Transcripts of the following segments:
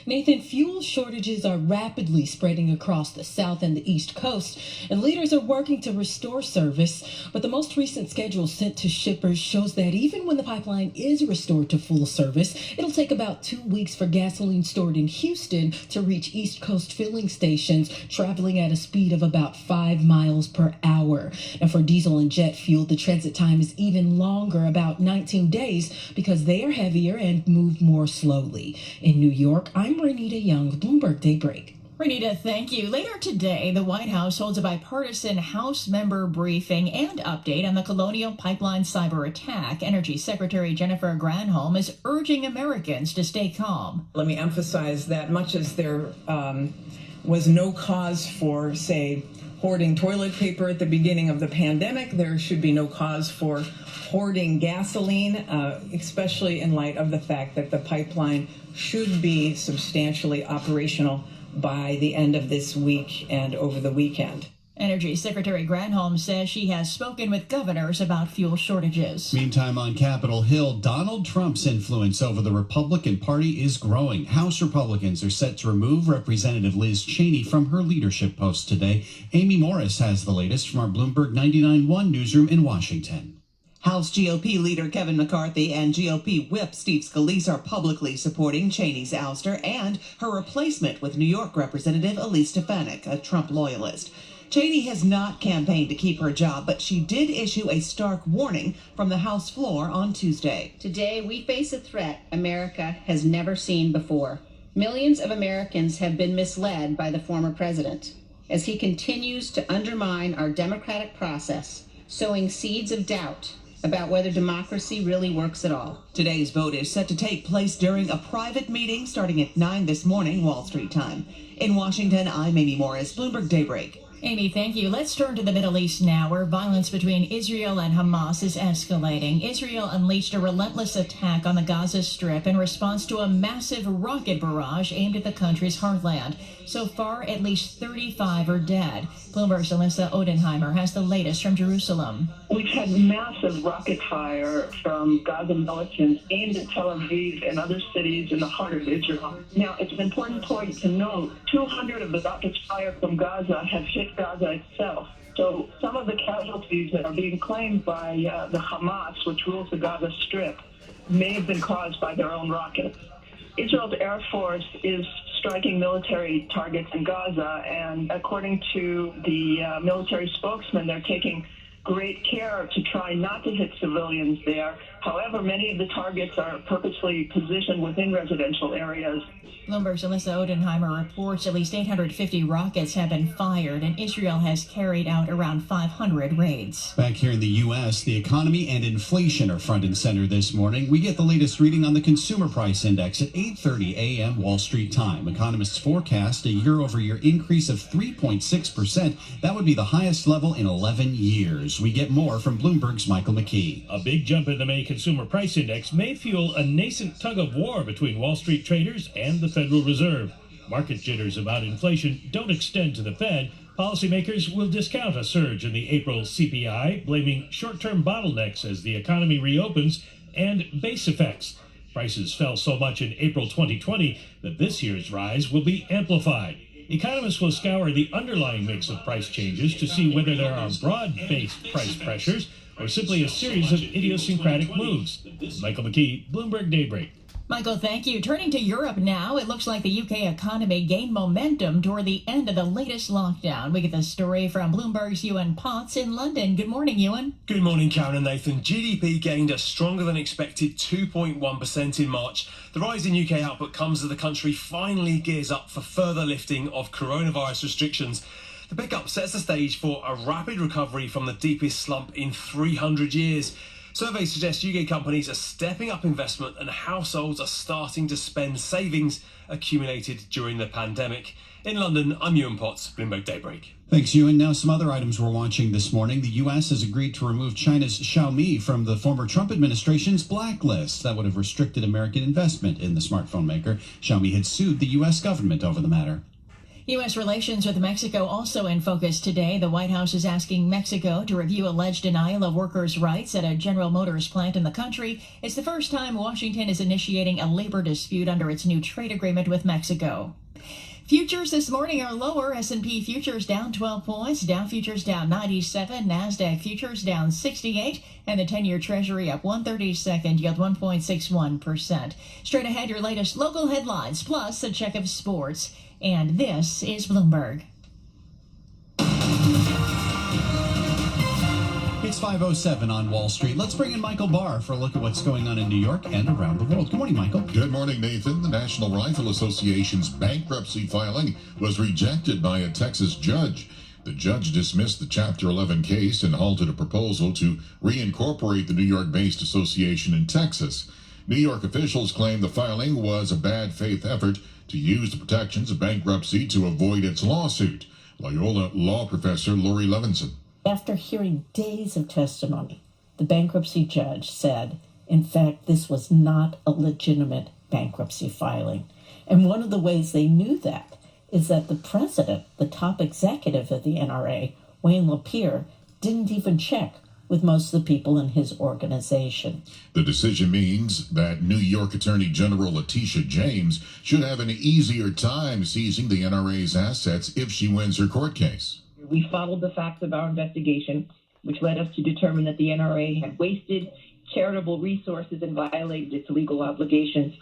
Nathan, fuel shortages are rapidly spreading across the South and the East Coast, and leaders are working to restore service. But the most recent schedule sent to shippers shows that even when the pipeline is restored to full service, it'll take about 2 weeks for gasoline stored in Houston to reach East Coast filling stations, traveling at a speed of about 5 miles per hour. And for diesel and jet fuel, the transit time is even longer, about 19 days, because they are heavier and move more slowly. In New York, I'm Renita Young, Bloomberg Daybreak. Renita, thank you. Later today, the White House holds a bipartisan House member briefing and update on the Colonial Pipeline cyber attack. Energy Secretary Jennifer Granholm is urging Americans to stay calm. Let me emphasize that much as there was no cause for, say, hoarding toilet paper at the beginning of the pandemic, there should be no cause for hoarding gasoline, especially in light of the fact that the pipeline should be substantially operational by the end of this week and over the weekend. Energy Secretary Granholm says she has spoken with governors about fuel shortages. Meantime, on Capitol Hill, Donald Trump's influence over the Republican Party is growing. House Republicans are set to remove Representative Liz Cheney from her leadership post today. Amy Morris has the latest from our Bloomberg 99.1 newsroom in Washington. House GOP leader Kevin McCarthy and GOP whip Steve Scalise are publicly supporting Cheney's ouster and her replacement with New York Representative Elise Stefanik, a Trump loyalist. Cheney has not campaigned to keep her job, but she did issue a stark warning from the House floor on Tuesday. Today, we face a threat America has never seen before. Millions of Americans have been misled by the former president as he continues to undermine our democratic process, sowing seeds of doubt about whether democracy really works at all. Today's vote is set to take place during a private meeting starting at 9 this morning, Wall Street time. In Washington, I'm Amy Morris, Bloomberg Daybreak. Amy, thank you. Let's turn to the Middle East now, where violence between Israel and Hamas is escalating. Israel unleashed a relentless attack on the Gaza Strip in response to a massive rocket barrage aimed at the country's heartland. So far, at least 35 are dead. Bloomberg's Alyssa Odenheimer has the latest from Jerusalem. We've had massive rocket fire from Gaza militants aimed at Tel Aviv and other cities in the heart of Israel. Now, it's an important point to note, 200 of the rockets fired from Gaza have hit Gaza itself. So some of the casualties that are being claimed by the Hamas, which rules the Gaza Strip, may have been caused by their own rockets. Israel's Air Force is striking military targets in Gaza, and according to the military spokesman, they're taking great care to try not to hit civilians there. However, many of the targets are purposely positioned within residential areas. Bloomberg's Alyssa Odenheimer reports at least 850 rockets have been fired, and Israel has carried out around 500 raids. Back here in the U.S., the economy and inflation are front and center this morning. We get the latest reading on the Consumer Price Index at 8:30 a.m. Wall Street time. Economists forecast a year-over-year increase of 3.6%. That would be the highest level in 11 years. We get more from Bloomberg's Michael McKee. A big jump in the May Consumer Price Index may fuel a nascent tug-of-war between Wall Street traders and the Federal Reserve. Market jitters about inflation don't extend to the Fed. Policymakers will discount a surge in the April CPI, blaming short-term bottlenecks as the economy reopens and base effects. Prices fell so much in April 2020 that this year's rise will be amplified. Economists will scour the underlying mix of price changes to see whether there are broad-based price pressures or simply a series of idiosyncratic moves. Michael McKee, Bloomberg Daybreak. Michael, thank you. Turning to Europe now, it looks like the UK economy gained momentum toward the end of the latest lockdown. We get the story from Bloomberg's Ewan Potts in London. Good morning, Ewan. Good morning, Karen and Nathan. GDP gained a stronger than expected 2.1% in March. The rise in UK output comes as the country finally gears up for further lifting of coronavirus restrictions. The pickup sets the stage for a rapid recovery from the deepest slump in 300 years. Surveys suggest UK companies are stepping up investment and households are starting to spend savings accumulated during the pandemic. In London, I'm Ewan Potts, Bloomberg Daybreak. Thanks, Ewan. Now, some other items we're watching this morning. The U.S. has agreed to remove China's Xiaomi from the former Trump administration's blacklist. That would have restricted American investment in the smartphone maker. Xiaomi had sued the U.S. government over the matter. U.S. relations with Mexico also in focus today. The White House is asking Mexico to review alleged denial of workers' rights at a General Motors plant in the country. It's the first time Washington is initiating a labor dispute under its new trade agreement with Mexico. Futures this morning are lower. S&P futures down 12 points, Dow futures down 97, NASDAQ futures down 68, and the 10-year Treasury up 1/32, yield 1.61%. Straight ahead, your latest local headlines, plus a check of sports. And this is Bloomberg. It's 5:07 on Wall Street. Let's bring in Michael Barr for a look at what's going on in New York and around the world. Good morning, Michael. Good morning, Nathan. The National Rifle Association's bankruptcy filing was rejected by a Texas judge. The judge dismissed the Chapter 11 case and halted a proposal to reincorporate the New York-based association in Texas. New York officials claim the filing was a bad faith effort to use the protections of bankruptcy to avoid its lawsuit. Loyola law professor Lori Levinson. After hearing days of testimony, the bankruptcy judge said, in fact, this was not a legitimate bankruptcy filing. And one of the ways they knew that is that the president, the top executive of the NRA, Wayne LaPierre, didn't even check with most of the people in his organization. The decision means that New York Attorney General Letitia James should have an easier time seizing the NRA's assets if she wins her court case. We followed the facts of our investigation, which led us to determine that the NRA had wasted charitable resources and violated its legal obligations.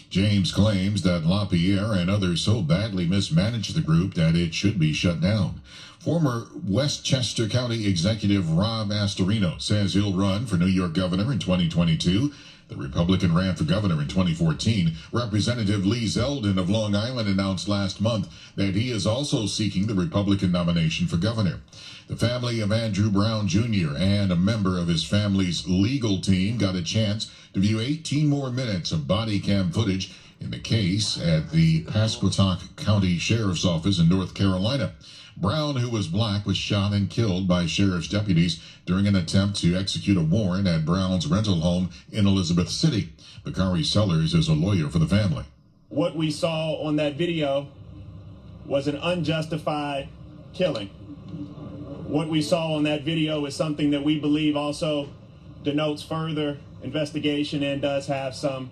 James claims that LaPierre and others so badly mismanaged the group that it should be shut down. Former Westchester County Executive Rob Astorino says he'll run for New York governor in 2022. The Republican ran for governor in 2014. Representative Lee Zeldin of Long Island announced last month that he is also seeking the Republican nomination for governor. The family of Andrew Brown Jr. and a member of his family's legal team got a chance to view 18 more minutes of body cam footage in the case at the Pasquotank County Sheriff's Office in North Carolina. Brown, who was black, was shot and killed by sheriff's deputies during an attempt to execute a warrant at Brown's rental home in Elizabeth City. Bakari Sellers is a lawyer for the family. What we saw on that video was an unjustified killing. What we saw on that video is something that we believe also denotes further investigation and does have some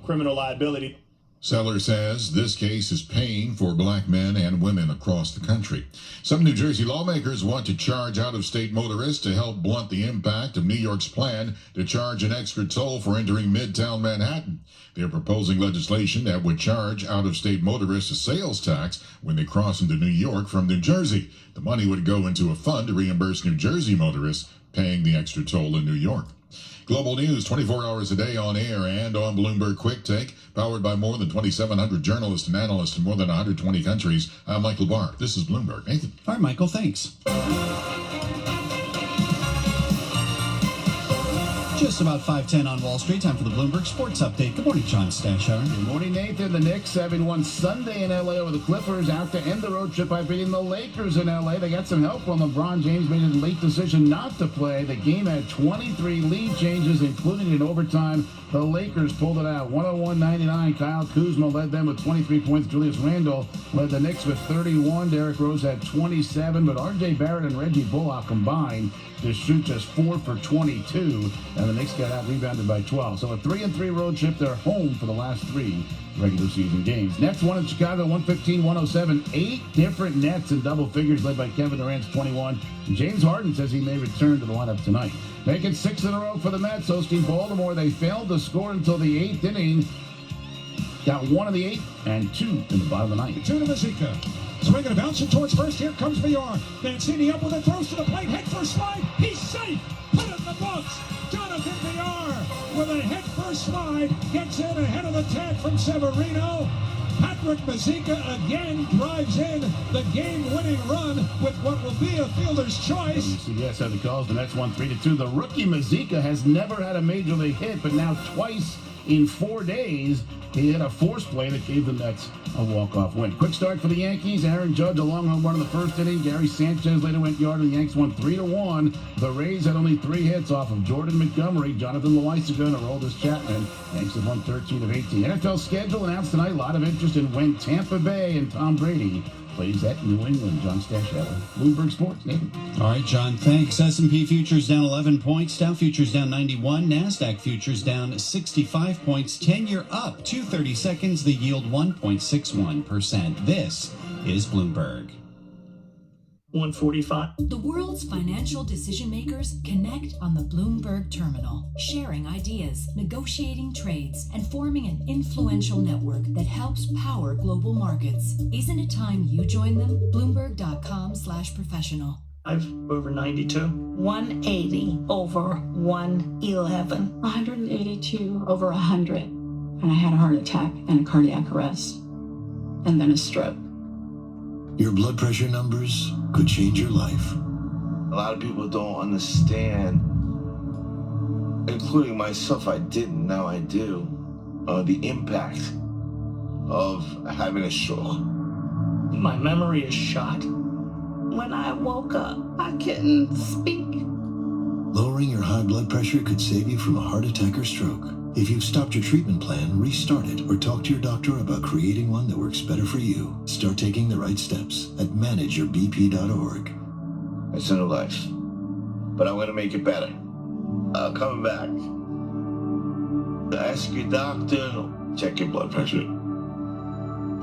criminal liability. Sellers says this case is pain for black men and women across the country. Some New Jersey lawmakers want to charge out-of-state motorists to help blunt the impact of New York's plan to charge an extra toll for entering Midtown Manhattan. They're proposing legislation that would charge out-of-state motorists a sales tax when they cross into New York from New Jersey. The money would go into a fund to reimburse New Jersey motorists paying the extra toll in New York. Global news 24 hours a day on air and on Bloomberg Quick Take, powered by more than 2,700 journalists and analysts in more than 120 countries. I'm Michael Barr. This is Bloomberg. Nathan. All right, Michael, thanks. Just about 5:10 on Wall Street. Time for the Bloomberg Sports Update. Good morning, John Stashar. Good morning, Nathan. The Knicks having won Sunday in L.A. over the Clippers, out to end the road trip by beating the Lakers in L.A. They got some help when LeBron James made a late decision not to play. The game had 23 lead changes, including in overtime. The Lakers pulled it out, 101-99. Kyle Kuzma led them with 23 points. Julius Randle led the Knicks with 31. Derrick Rose had 27, but R.J. Barrett and Reggie Bullock combined to shoot just 4 for 22, and the Knicks got out rebounded by 12. So a 3-3 road trip. They're home for the last 3 regular season games. Nets won in Chicago, 115-107. 8 different Nets in double figures, led by Kevin Durant's 21. And James Harden says he may return to the lineup tonight. Make it 6 in a row for the Mets. Hosting Baltimore, they failed to score until the 8th inning. Got 1 in the 8th and 2 in the bottom of the 9th. 2 to Mazika. Swinging and bouncing towards first. Here comes Villar. Mancini up with it, throws to the plate, head first slide. He's safe. Put it in the books. Jonathan Villar with a head first slide gets in ahead of the tag from Severino. Patrick Mazika again drives in the game-winning run with what will be a fielder's choice. CBS had the calls. The Nets won 3-2. The rookie Mazika has never had a major league hit, but now twice in 4 days he hit a force play that gave the Nets a walk-off win. Quick start for the Yankees. Aaron Judge a long home run in the first inning. Gary Sanchez later went yard, and the Yanks won 3-1. The Rays had only 3 hits off of Jordan Montgomery, Jonathan Loaizaga, and Aroldis Chapman. Yanks have won 13 of 18. NFL schedule announced tonight. A lot of interest in when Tampa Bay and Tom Brady plays at New England. John Stasheller, Bloomberg Sports. Nathan. All right, John, thanks. S&P futures down 11 points, Dow futures down 91, NASDAQ futures down 65 points, 10-year up 230 seconds, the yield 1.61%. This is Bloomberg. 145. The world's financial decision makers connect on the Bloomberg terminal, sharing ideas, negotiating trades, and forming an influential network that helps power global markets. Isn't it time you join them? Bloomberg.com/professional. Over 92. 180 over 111. 182 over 100. And I had a heart attack and a cardiac arrest. And then a stroke. Your blood pressure numbers could change your life. A lot of people don't understand, including myself, I didn't, now I do, the impact of having a stroke. My memory is shot. When I woke up, I couldn't speak. Lowering your high blood pressure could save you from a heart attack or stroke. If you've stopped your treatment plan, restart it or talk to your doctor about creating one that works better for you. Start taking the right steps at manageyourbp.org. It's a new life, but I'm going to make it better. Coming back. Ask your doctor, check your blood pressure.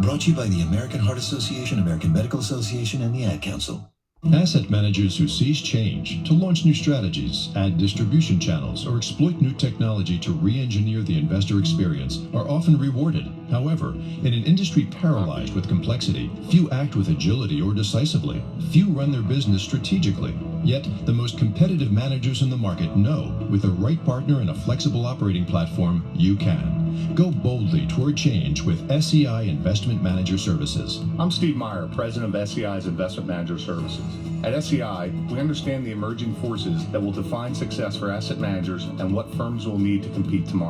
Brought to you by the American Heart Association, American Medical Association, and the Ad Council. Asset managers who seize change to launch new strategies, add distribution channels, or exploit new technology to re-engineer the investor experience are often rewarded. However, in an industry paralyzed with complexity, few act with agility or decisively. Few run their business strategically. Yet, the most competitive managers in the market know with the right partner and a flexible operating platform, you can. Go boldly toward change with SEI Investment Manager Services. I'm Steve Meyer, president of SEI's Investment Manager Services. At SEI, we understand the emerging forces that will define success for asset managers and what firms will need to compete tomorrow.